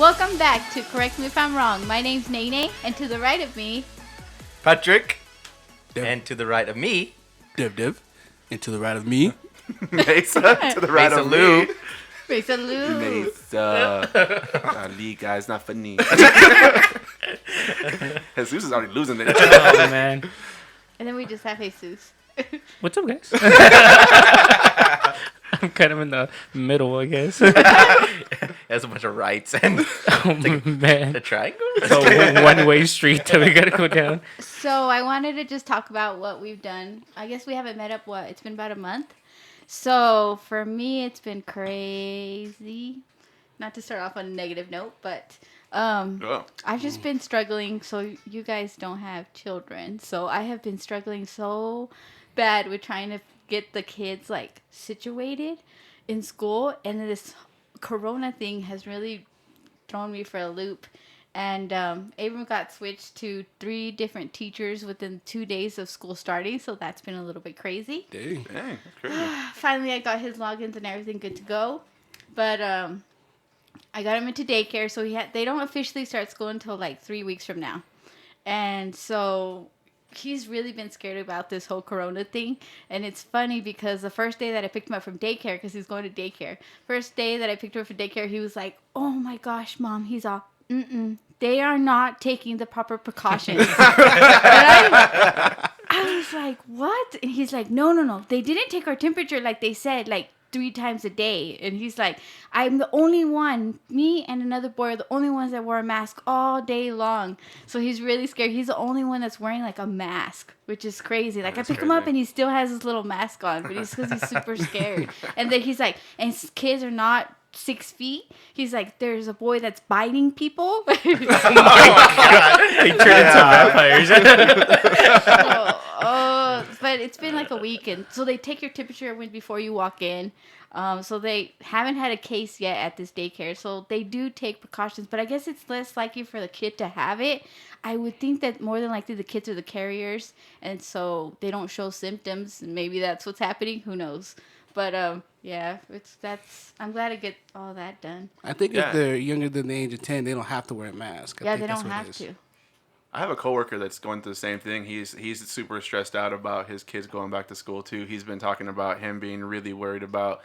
Welcome back to Correct Me If I'm Wrong. My name's Nene, and to the right of me, Patrick. Dev. And to the right of me, Dev. And to the right of me, Mesa. To the right Mesa of Lou. me. Mesa Lou. Mesa. Lee, guys, not funny. Jesus is already losing it. Oh, man. And then we just have Jesus. What's up, guys? I'm kind of in the middle, I guess. Has a bunch of rights and Oh, man. a triangle. It's a one-way street that we got to go down. So I wanted to just talk about what we've done. I guess we haven't met up, it's been about a month. So for me, it's been crazy. Not to start off on a negative note, but I've just been struggling. So you guys don't have children. So I have been struggling so bad with trying to get the kids like situated in school. And this Corona thing has really thrown me for a loop. And Abram got switched to 3 different teachers within 2 days of school starting, so that's been a little bit crazy. dang. Dang, that's crazy. Finally, I got his logins and everything good to go, but I got him into daycare, so they don't officially start school until like 3 weeks from now, and so he's really been scared about this whole Corona thing. And it's funny because the first day that I picked him up from daycare, because he's going to daycare, first day that I picked him up from daycare, he was like, "Oh my gosh, Mom," he's all, "they are not taking the proper precautions." I was like, "What?" And he's like, No. They didn't take our temperature like they said, like 3 times a day. And he's like, "I'm the only one, me and another boy are the only ones that wear a mask all day long." So he's really scared. He's the only one that's wearing like a mask, which is crazy. Like I pick him up and he still has his little mask on, but he's because he's super scared. And then he's like, and kids are not 6 feet. He's like, "There's a boy that's biting people." They turned into vampires. But it's been like a week, and so they take your temperature before you walk in. So they haven't had a case yet at this daycare. So they do take precautions, but I guess it's less likely for the kid to have it. I would think that more than likely the kids are the carriers, and so they don't show symptoms. And maybe that's what's happening. Who knows? But yeah, I'm glad to get all that done. I think if they're younger than the age of 10, they don't have to wear a mask. Yeah, they don't have to. I have a coworker that's going through the same thing. He's super stressed out about his kids going back to school too. He's been talking about him being really worried about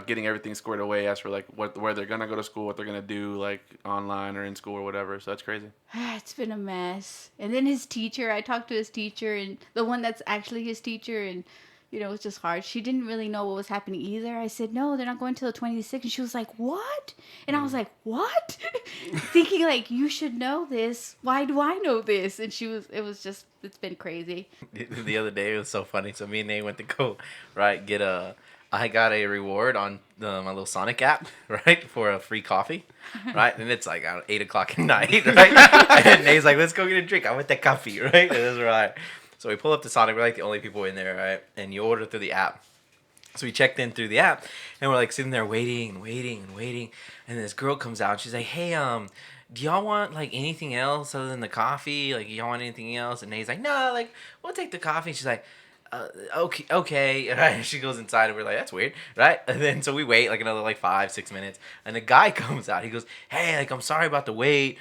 getting everything squared away as for like where they're gonna go to school, what they're gonna do like online or in school or whatever. So that's crazy. It's been a mess. And then his teacher, I talked to his teacher, and the one that's actually his teacher, and you know, it's just hard. She didn't really know what was happening either. I said, "No, they're not going till the 26th." And she was like, "What?" And I was like, "What?" Thinking like, you should know this. Why do I know this? And it's been crazy. The other day it was so funny. So me and Nate went to go I got a reward on my little Sonic app, right, for a free coffee, right? And it's like 8 o'clock at night, right? And Nate's like, "Let's go get a drink. I want that coffee," right? And that's right. So we pull up to Sonic. We're like the only people in there, right? And you order through the app. So we checked in through the app, and we're like sitting there waiting. And this girl comes out. And she's like, "Hey, do y'all want like anything else other than the coffee? Like, y'all want anything else?" And Nate's like, "No, like we'll take the coffee." And she's like, okay. Right? And she goes inside, and we're like, "That's weird," right? And then so we wait like another like 5-6 minutes, and the guy comes out. He goes, "Hey, like I'm sorry about the wait.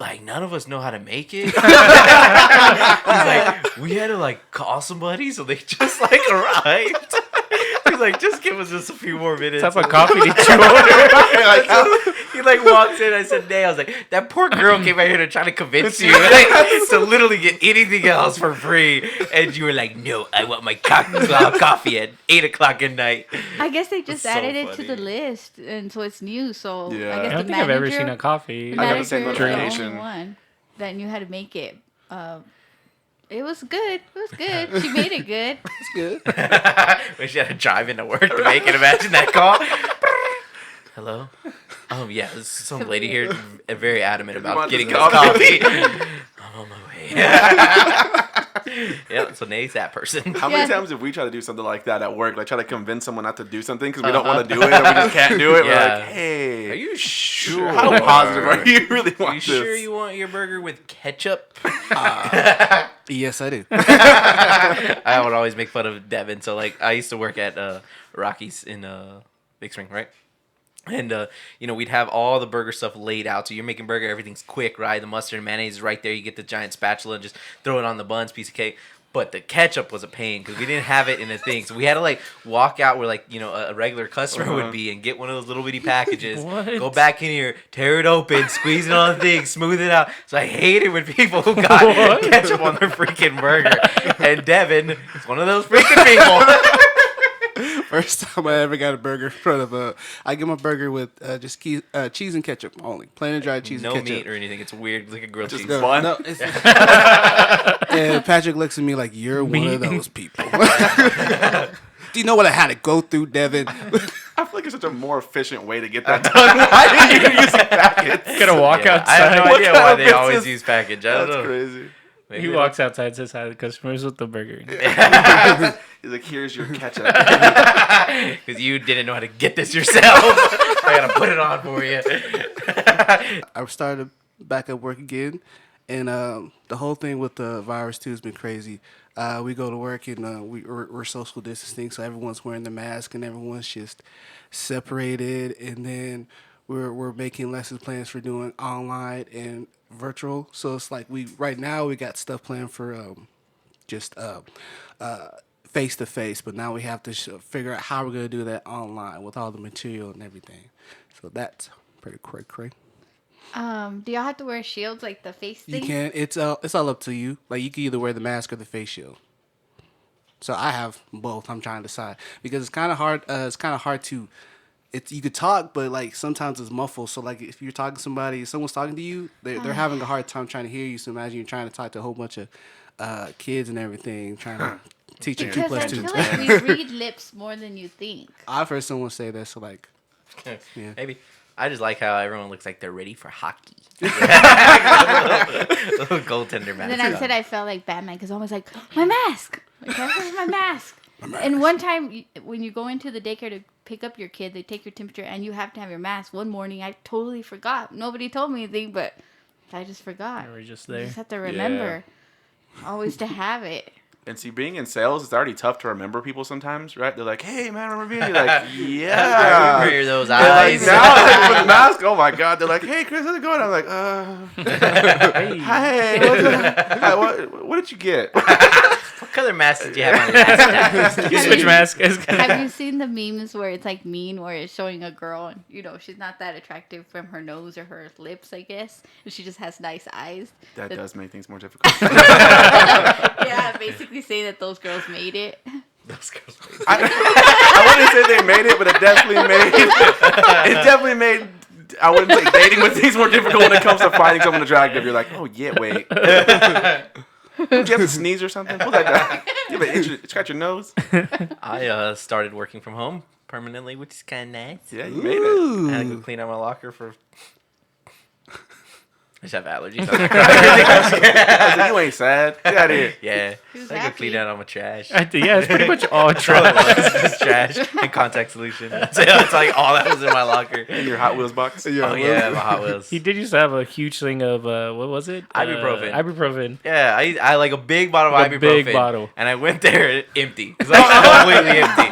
Like, none of us know how to make it." He's like, "We had to, like, call somebody, so they just, like, arrived." He's like, "Just give us just a few more minutes." What type of coffee did you order? He, like, walks in. I said, "Nay." I was like, "That poor girl came out here to try to convince you like, to literally get anything else for free." And you were like, "No, I want my coffee at 8 o'clock at night." I guess they just So added it to funny. the list, and so it's new. So Yeah. I guess I don't the think I've ever manager- seen a coffee. The I got the manager same was the notification. only one that knew how to make it. It was good. It was good. She made it good. It's good. We should have to drive into work to make it. Imagine that call. Hello? Yeah, there's some lady here very adamant about want getting this us coffee? coffee. I'm on my way. Yeah, so Nate's that person. How many Yeah. times have we tried to do something like that at work? Like try to convince someone not to do something because we don't want to do it or we just can't do it. Yeah. We're like, "Hey, Are you sure? how positive are you? Really Are want you this?" sure you want your burger with ketchup? Yes, I do. I would always make fun of Devon. So, like, I used to work at Rockies in Big Spring, right? And we'd have all the burger stuff laid out. So you're making burger, everything's quick, right? The mustard and mayonnaise is right there. You get the giant spatula and just throw it on the buns, piece of cake. But the ketchup was a pain because we didn't have it in a thing. So we had to like walk out where a regular customer would be and get one of those little bitty packages. What? Go back in here, tear it open, squeeze it on the thing, smooth it out. So I hate it when people who got ketchup on their freaking burger. And Devon is one of those freaking people. First time I ever got a burger in front of I get my burger with just cheese and ketchup only, plain and dry cheese No and ketchup. meat or anything. It's weird. It's like a grilled cheese. bun? No, it's and Patrick looks at me like, you're one of those people. Do you know what I had to go through, Devin? I feel like it's such a more efficient way to get that done. Why are you using packets? Gonna walk Yeah, I have outside. no idea kind why of they always business? use package. I don't That's know. crazy. Maybe He they walks outside, says hi to the customers with the burger. He's like, here's your ketchup. Because you didn't know how to get this yourself. I gotta put it on for you. I started back at work again, and the whole thing with the virus too has been crazy. We go to work and we're social distancing, so everyone's wearing the mask and everyone's just separated. And then we're making lesson plans for doing online and virtual. So it's like right now we got stuff planned for just face to face, but now we have to figure out how we're gonna do that online with all the material and everything. So that's pretty cray. Do y'all have to wear shields like the face You thing? can. It's all up to you. Like you can either wear the mask or the face shield. So I have both. I'm trying to decide because it's kind of hard. It's kind of hard to. You could talk, but like sometimes it's muffled. So like if you're talking to somebody, someone's talking to you, they're having a hard time trying to hear you. So imagine you're trying to talk to a whole bunch of kids and everything, trying to teach them 2 Because plus I 2. feel like we read lips more than you think. I've heard someone say that. So like, yeah. Maybe. I just like how everyone looks like they're ready for hockey. Little goaltender mask. And then I said I felt like Batman because I was like, my mask. Like, where's my mask? And one time when you go into the daycare to pick up your kid, they take your temperature and you have to have your mask. One morning I totally forgot. Nobody told me anything, but I just forgot. You were just You there. just have to remember always to have it. And see, being in sales, it's already tough to remember people sometimes, right? They're like, hey, man, remember me? You're like, yeah. Remember those And, like, eyes. now, like, with the mask, oh my God. They're like, hey, Chris, how's it going? I'm like, hi, hi, what did you get? What color mask did you have on your mask? You switch mask. Have you seen the memes where it's like mean, where it's showing a girl and she's not that attractive from her nose or her lips, I guess, and she just has nice eyes. That does make things more difficult. Yeah, basically saying that those girls made it. Those girls. I wouldn't say they made it, but it definitely made. I wouldn't say dating with things more difficult when it comes to finding someone attractive. You're like, oh yeah, wait. Do you have to sneeze or something? Pull that down. You have an itch, scratch your nose. I started working from home permanently, which is kind of nice. Yeah, you made it. I had to go clean out my locker for. I just have allergies. I was like, you ain't sad. Get out of here. Yeah. Who's I go happy? clean out all my trash. Yeah, it's pretty much all It's trash. just trash and contact solution. It's like all that was in my locker. In your Hot Wheels box. Oh yeah, my Hot Wheels. He did used to have a huge thing of what was it? Ibuprofen. Ibuprofen. Yeah, I like a big bottle of Like a ibuprofen. big bottle. And I went there empty. It's like completely empty.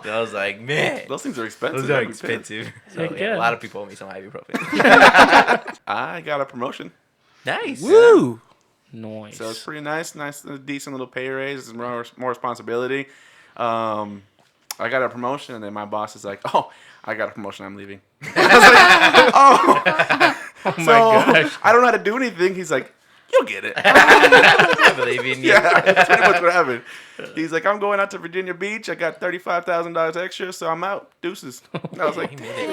So I was like, man, Those things are expensive. those are I'd be pissed. expensive. So Heck yeah, yeah. a lot of people owe me some ibuprofen. I got a promotion. Nice. Woo! Noise. So it's pretty nice, decent little pay raise, more responsibility. I got a promotion, and then my boss is like, "Oh, I got a promotion. I'm leaving." I was like, "Oh, my so gosh. I don't know how to do anything." He's like, "You'll get it." I believe in you. Yeah, that's pretty much what happened. He's like, "I'm going out to Virginia Beach. I got $35,000 extra, so I'm out. Deuces." And I was like, He made it.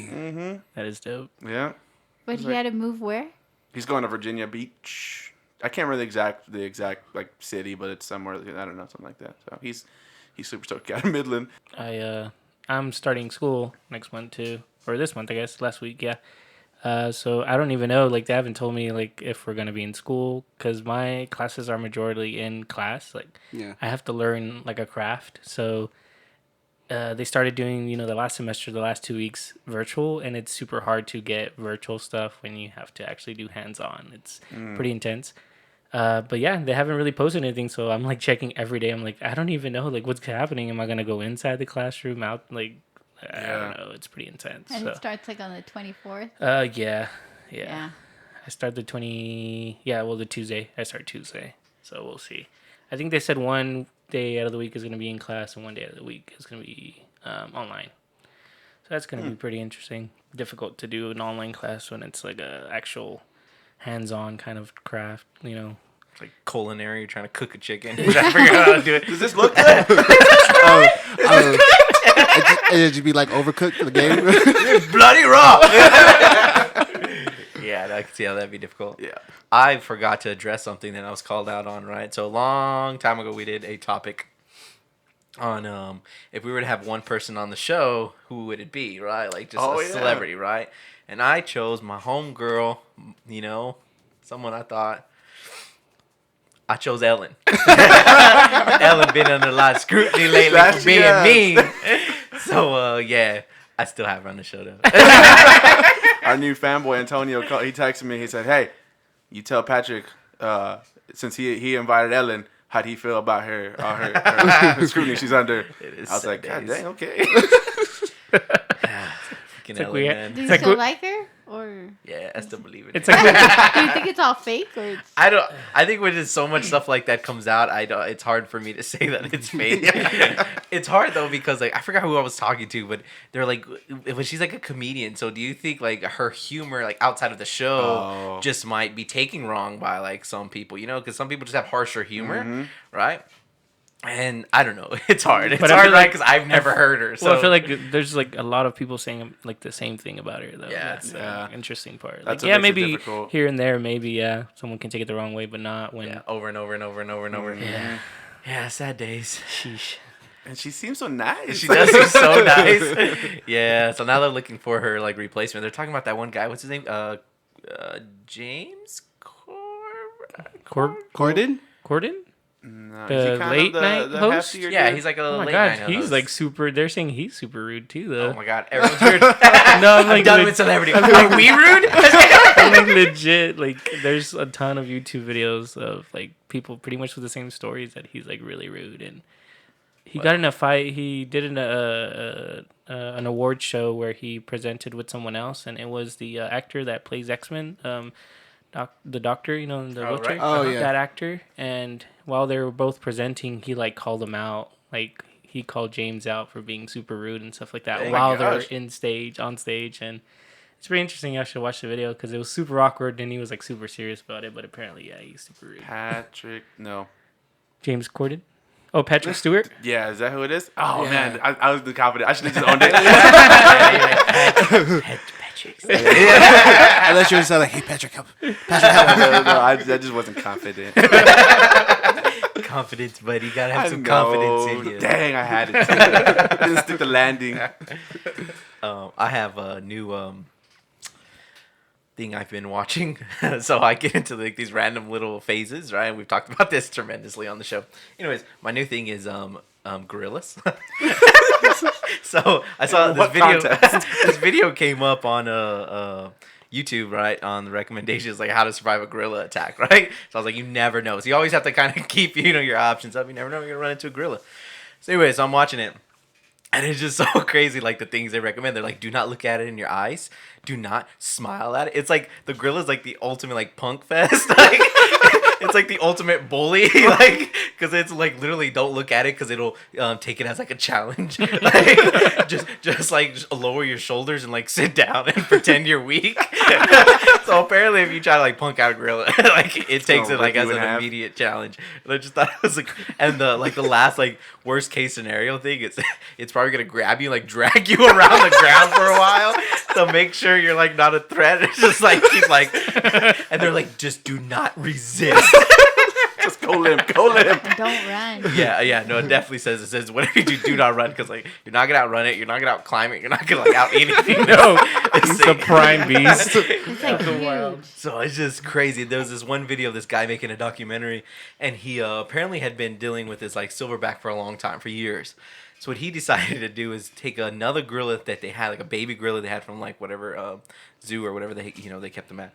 Hey. That is dope. "Yeah." But he had to move where? He's going to Virginia Beach. I can't remember the exact like city, but it's somewhere. I don't know, something like that. So he's super stoked. Out of Midland. I'm starting school next month too, or this month I guess. Last week, yeah. So I don't even know. Like they haven't told me like if we're gonna be in school because my classes are majorly in class. Like Yeah. I have to learn like a craft. So they started doing the last semester, the last 2 weeks virtual, and it's super hard to get virtual stuff when you have to actually do hands on. It's pretty intense. But yeah, they haven't really posted anything, so I'm like checking every day. I'm like, I don't even know like what's happening. Am I gonna go inside the classroom, out like I Yeah. don't know. It's pretty intense. And So. it starts like on the 24th. Yeah. Yeah. I start the the Tuesday. I start Tuesday. So we'll see. I think they said one day out of the week is going to be in class and one day out of the week is going to be online. So that's going to be pretty interesting. Difficult to do an online class when it's like a actual hands-on kind of craft, you know. It's like culinary. You're trying to cook a chicken. You're trying to figure out how to do it. Does this look good? And you be like overcooked the game. Bloody raw. Yeah, I can see how that'd be difficult. Yeah. I forgot to address something that I was called out on, right? So a long time ago, we did a topic on if we were to have one person on the show, who would it be, right? Like just a celebrity, right? And I chose my homegirl, you know, someone I chose Ellen. Ellen been under a lot of scrutiny lately for being mean. So, yeah, I still have her on the show, though. Our new fanboy Antonio, he texted me. He said, "Hey, you tell Patrick since he invited Ellen, how'd he feel about her scrutiny she's under?" I was like, "God dang, okay." Freaking like Ellen, we- man. Do you like still what- like her? Or Yeah, I still believe it. It's like do you think it's all fake? Or it's... I think when there's so much stuff like that comes out, it's hard for me to say that it's fake. It's hard though because like I forgot who I was talking to, but they're like, when she's like a comedian. So do you think like her humor like outside of the show just might be taken wrong by like some people? You know, because some people just have harsher humor, right? And I don't know. It's hard. It's But I hard, feel right? like- Because I've never heard her. So well, I feel like there's like a lot of people saying like the same thing about her though. Yeah. That's the Yeah. interesting part. That's Like, what makes it maybe difficult. here and there, maybe someone can take it the wrong way, but not when. yeah, over and over and over and over and over. Yeah. Yeah, sad days. Sheesh. And she seems so nice. She does seem so nice. Yeah, so now they're looking for her like replacement. They're talking about that one guy. What's his name? James Corden? Corden? No, The is he kind late of night host? heftier Yeah, dude? he's like a Oh my late god, night he's host. like super. They're saying he's super rude too, though. Oh my god, everyone's rude. No, I'm like, I'm done leg- with celebrity. Are we rude? I'm like legit. Like, there's a ton of YouTube videos of like people pretty much with the same stories that he's like really rude, and he got in a fight. He did an award show where he presented with someone else, and it was the actor that plays X-Men, the doctor, you know, the Oh, wheelchair, right. Oh, yeah. that actor. And while they were both presenting, he like called them out, like he called James out for being super rude and stuff like that Oh my while they're gosh. on stage, and it's pretty interesting. I should watch the video because it was super awkward and he was like super serious about it, but apparently, yeah, he's super rude. Patrick. No. James Corden? Oh, Patrick Stewart? Yeah, is that who it is? Oh Yeah. man, I was confident. I should have just owned it. Unless you're just like, hey, Patrick, help. Patrick, help. No, I just wasn't confident. Confidence, buddy. You gotta have I some know. confidence in you. Dang, I had it. Didn't stick the landing. I have a new thing I've been watching. So I get into like these random little phases, right? We've talked about this tremendously on the show. Anyways, my new thing is gorillas. So I saw this What video. contest? This video came up on YouTube, right, on the recommendations like how to survive a gorilla attack, right? So I was like, you never know. So you always have to kind of keep your options up. You never know you're gonna run into a gorilla. So anyways, I'm watching it. And it's just so crazy, like the things they recommend. They're like, do not look at it in your eyes. Do not smile at it. It's like the gorilla's like the ultimate like punk fest. Like it's like the ultimate bully, like because it's like literally don't look at it because it'll take it as like a challenge. Like just like just lower your shoulders and like sit down and pretend you're weak. So apparently, if you try to like punk out a gorilla, like it takes it like rip as you an in half. immediate challenge. And I just thought it was like, and the last like worst case scenario thing is it's probably gonna grab you, like drag you around the ground for a while to make sure you're like not a threat. It's just like keep like, and they're like, just do not resist. Just go limp, go limp. Don't run. Yeah, no, it definitely says whatever you do not run because like you're not gonna outrun it, you're not gonna out climb it, you're not gonna like out anything. No, he's the prime beast. It's like huge. So it's just crazy. There was this one video of this guy making a documentary, and he apparently had been dealing with this like silverback for a long time, for years. So what he decided to do is take another gorilla that they had, like a baby gorilla they had from like whatever zoo or whatever they kept them at.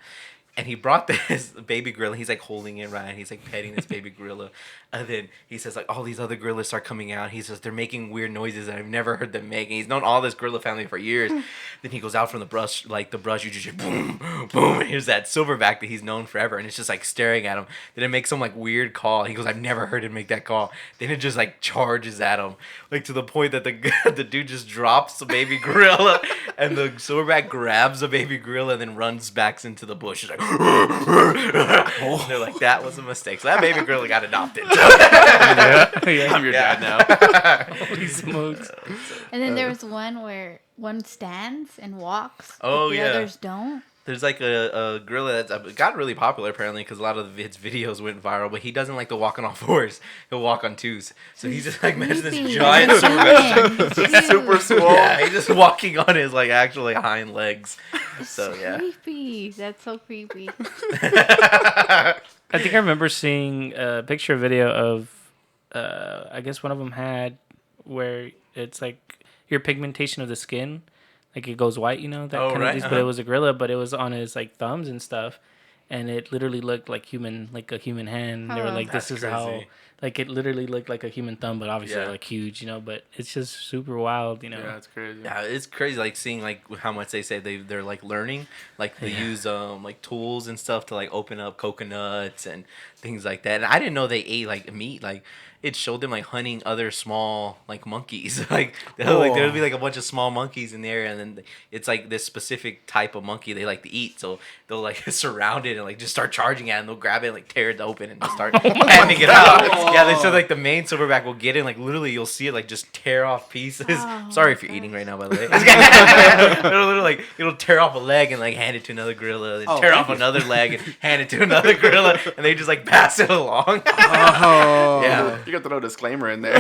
And he brought this baby gorilla. He's like holding it, right? He's like petting this baby gorilla. And then he says like all these other gorillas start coming out. He says they're making weird noises that I've never heard them make. And he's known all this gorilla family for years. Then he goes out from the brush, you just hear boom, boom. And here's that silverback that he's known forever. And it's just like staring at him. Then it makes some like weird call. He goes, I've never heard it make that call. Then it just like charges at him. Like to the point that the dude just drops the baby gorilla. And the silverback grabs the baby gorilla and then runs back into the bush. He's like, and they're like, that was a mistake. So that baby gorilla got adopted. I'm your dad now. Holy smokes. And then there was one where one stands and walks. Oh, but the yeah. others don't. There's like a gorilla that's got really popular apparently because a lot of his videos went viral, but he doesn't like to walk on all fours. He'll walk on twos. So he's just like imagine this Creepy. giant silverback. Super swole. Yeah, he's just walking on his like actually hind legs. So yeah. Creepy. That's so creepy. I think I remember seeing a picture, video of, I guess one of them had where it's like your pigmentation of the skin, like it goes white, that Oh, kind right, of. But it was a gorilla, but it was on his like thumbs and stuff, and it literally looked like a human hand. They were Oh. like, "This That's is how." crazy. Like it literally looked like a human thumb, but obviously Yeah. like huge, But it's just super wild, Yeah, it's crazy. Yeah, it's crazy like seeing like how much they say they're like learning, like they use like tools and stuff to like open up coconuts and things like that. And I didn't know they ate like meat. Like it showed them like hunting other small like monkeys. Like there'll be like a bunch of small monkeys in the area, and then it's like this specific type of monkey they like to eat. So they'll like surround it and like just start charging at it, and they'll grab it and like tear it open and just start handing it out. Yeah, they said like the main silverback will get it, and like literally you'll see it like just tear off pieces. Oh, Sorry if you're eating right now, by the way. It'll literally like it'll tear off a leg and like hand it to another gorilla, then tear off another leg and hand it to another gorilla, and they just like pass it along. Yeah. You got the little disclaimer in there.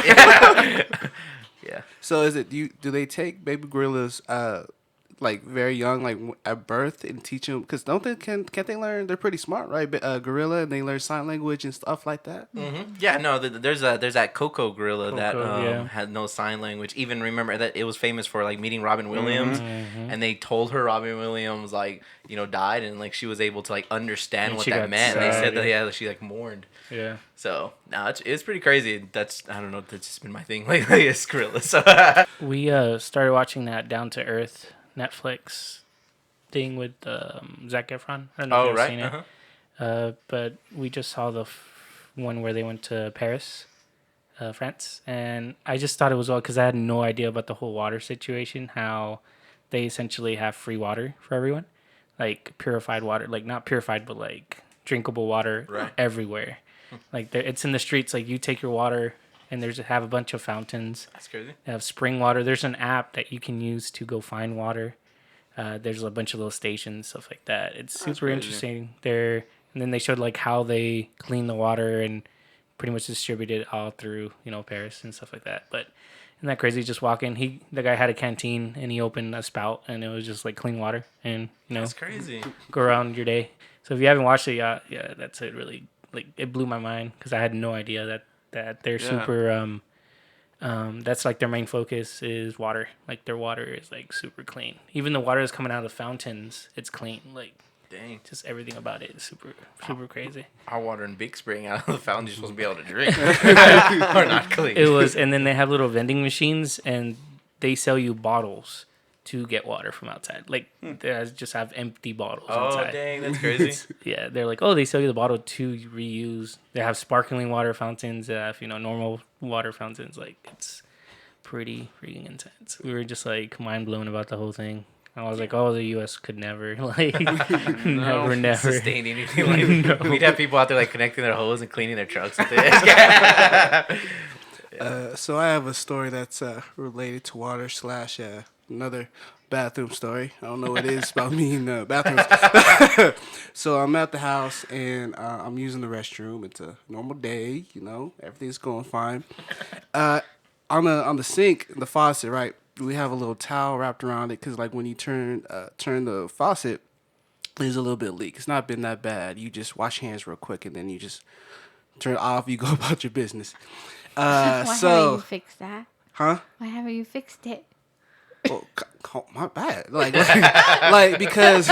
Yeah. So is it do they take baby gorillas like very young, like at birth, and teach them? Because don't they can't they learn? They're pretty smart, right? Gorilla, and they learn sign language and stuff like that. Mm-hmm. Yeah, no, there's that Coco gorilla that yeah. had no sign language. Even remember that it was famous for like meeting Robin Williams, and they told her Robin Williams like died, and like she was able to like understand And what she that got meant. And they sad, said that yeah. she like mourned. Yeah. So no, it's pretty crazy. That's I don't know. That's just been my thing lately. Is gorillas. So We started watching that Down to Earth Netflix thing with Zac Efron. I don't know if you've seen it. But we just saw the one where they went to Paris, France, and I just thought it was because I had no idea about the whole water situation. How they essentially have free water for everyone, like purified water, like not purified, but like drinkable water everywhere. Like it's in the streets. Like you take your water, and have a bunch of fountains. that's crazy. They have spring water. There's an app that you can use to go find water. There's a bunch of little stations, stuff like that. It's super interesting there. And then they showed like how they clean the water and pretty much distribute it all through, Paris and stuff like that. But isn't that crazy? Just walking, the guy had a canteen and he opened a spout and it was just like clean water and, That's crazy. go around your day. So if you haven't watched it, yeah, that's it. Really, like it blew my mind because I had no idea that they're super. That's like their main focus is water. Like their water is like super clean. Even the water that's coming out of the fountains, it's clean. Like Dang. just everything about it is super crazy. Our water in Big Spring out of the fountain you're supposed to be able to drink. Or not clean. It was, and then they have little vending machines and they sell you bottles to get water from outside. Like they just have empty bottles Oh, inside. dang, that's crazy. Yeah, they're like, they sell you the bottle to reuse. They have sparkling water fountains. They have, normal water fountains. Like, it's pretty freaking intense. We were just, like, mind blown about the whole thing. I was like, the U.S. could never, like, never. Sustain anything. Like, we'd have people out there, like, connecting their hose and cleaning their trucks with it. So I have a story that's related to water / another bathroom story. I don't know what it is about me in bathrooms. So I'm at the house and I'm using the restroom. It's a normal day, everything's going fine. On the sink, the faucet, right? We have a little towel wrapped around it because, like, when you turn the faucet, there's a little bit of leak. It's not been that bad. You just wash your hands real quick and then you just turn it off. You go about your business. Why haven't you fixed that? Huh? Why haven't you fixed it? Oh, my bad. Like because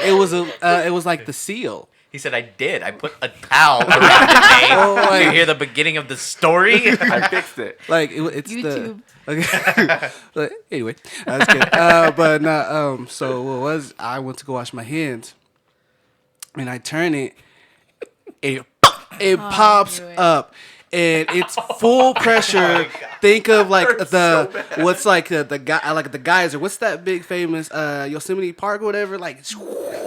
it was like the seal. He said, I did. I put a towel around the name. Oh, like- You hear the beginning of the story? I fixed it. Like it's YouTube. Okay. But anyway, that's good. But no. So what was I went to go wash my hands, and I turn it. It pops do it. up. And it's full pressure. Think of like what's like the guy like the geyser. What's that big famous Yosemite Park or whatever? Like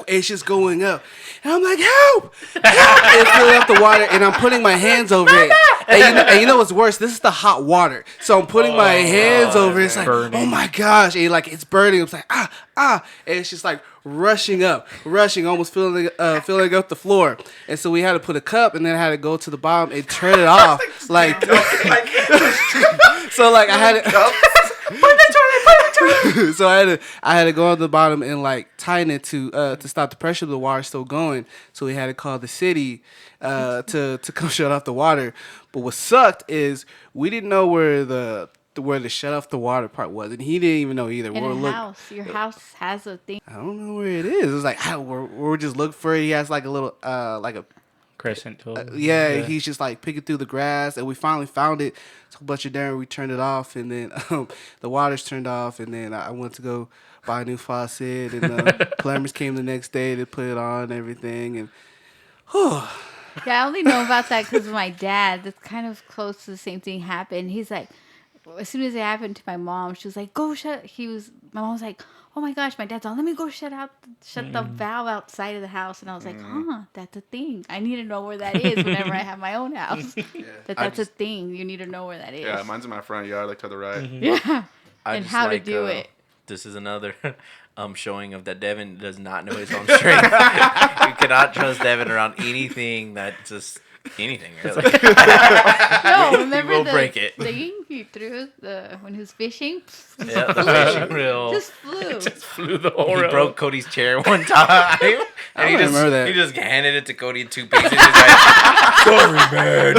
it's just going up, and I'm like help! And it's filling up the water, and I'm putting my hands over it. And you know what's worse? This is the hot water, so I'm putting my hands over it. It's like oh my gosh, and like it's burning. It's like and it's just like rushing, almost filling up the floor. And so we had to put a cup, and then I had to go to the bottom and turn it off. Like, so like I had to, so I had to go on the bottom and like tighten it to stop the pressure of the water still going. So we had to call the city to come shut off the water. But what sucked is we didn't know where the shut off the water part was, and he didn't even know either. Your house has a thing. I don't know where it is. It was like we're just looking for it. He has like a little like a Crescent tool. he's just like picking through the grass, and we finally found it. So a bunch of there, we turned it off, and then the water's turned off, and then I went to go buy a new faucet, and plumbers came the next day to put it on and everything, and Yeah, I only know about that because of my dad. That's kind of close to the same thing happened. He's like, as soon as it happened to my mom, she was like, "Go shut." My mom was like, "Oh my gosh, my dad's on. Let me go shut the valve outside of the house." And I was like, that's a thing. I need to know where that is whenever I have my own house. That's a thing. You need to know where that is. Yeah, mine's in my front yard, like to the right. Yeah. I And just how to do it. This is another showing of that Devon does not know his own strength. You cannot trust Devon around anything that just anything really. No, remember will the break it. thing he threw when he was fishing? Yeah, the fishing reel. Just flew. Flew the whole He row. broke Cody's chair one time, and he don't remember that. he just handed it to Cody in 2 pieces. He's like, "Sorry, man."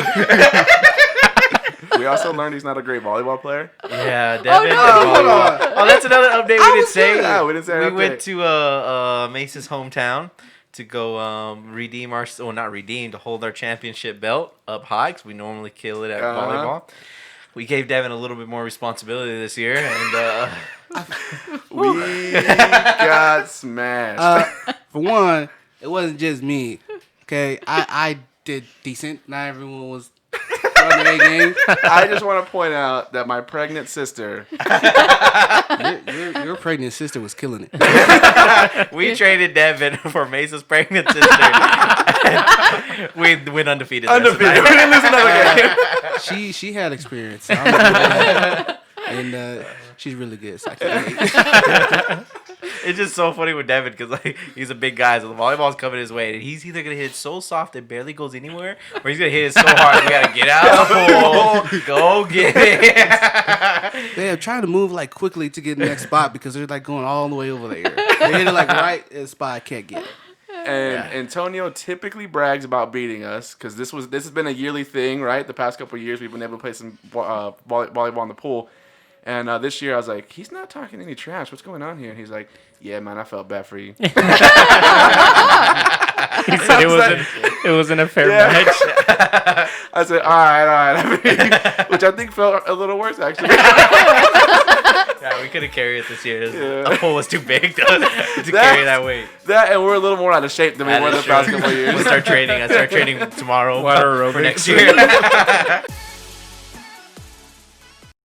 We also learned he's not a great volleyball player. Yeah, Devon. no. Oh, that's another update we didn't say. Yeah, we didn't say We an went update. to Mace's hometown to go redeem to hold our championship belt up high because we normally kill it at volleyball. We gave Devon a little bit more responsibility this year, and We got smashed. for one, it wasn't just me. Okay, I did decent. Not everyone was on the A game. I just want to point out that my pregnant sister. Your pregnant sister was killing it. we traded Devon for Mace's pregnant sister. We went undefeated. We didn't lose another game. She had experience, and she's really good. So I can't- It's just so funny with Devon because like he's a big guy, so the volleyball's coming his way, and he's either gonna hit it so soft it barely goes anywhere, or he's gonna hit it so hard we gotta get out of the pool, go get it. They're trying to move like quickly to get the next spot because they're like going all the way over there. They hit it like right in the spot I can't get it. And Antonio typically brags about beating us because this has been a yearly thing, right? The past couple of years we've been able to play some volleyball in the pool. And this year I was like, he's not talking any trash. What's going on here? And he's like, yeah, man, I felt bad for you. He said it wasn't a fair match. I said, all right. Which I think felt a little worse, actually. Yeah, we couldn't carry it this year. The pool was too big to carry that weight. That, and we're a little more out of shape than we were the past couple of years. We'll start training. I start training tomorrow Water for aerobics. next year.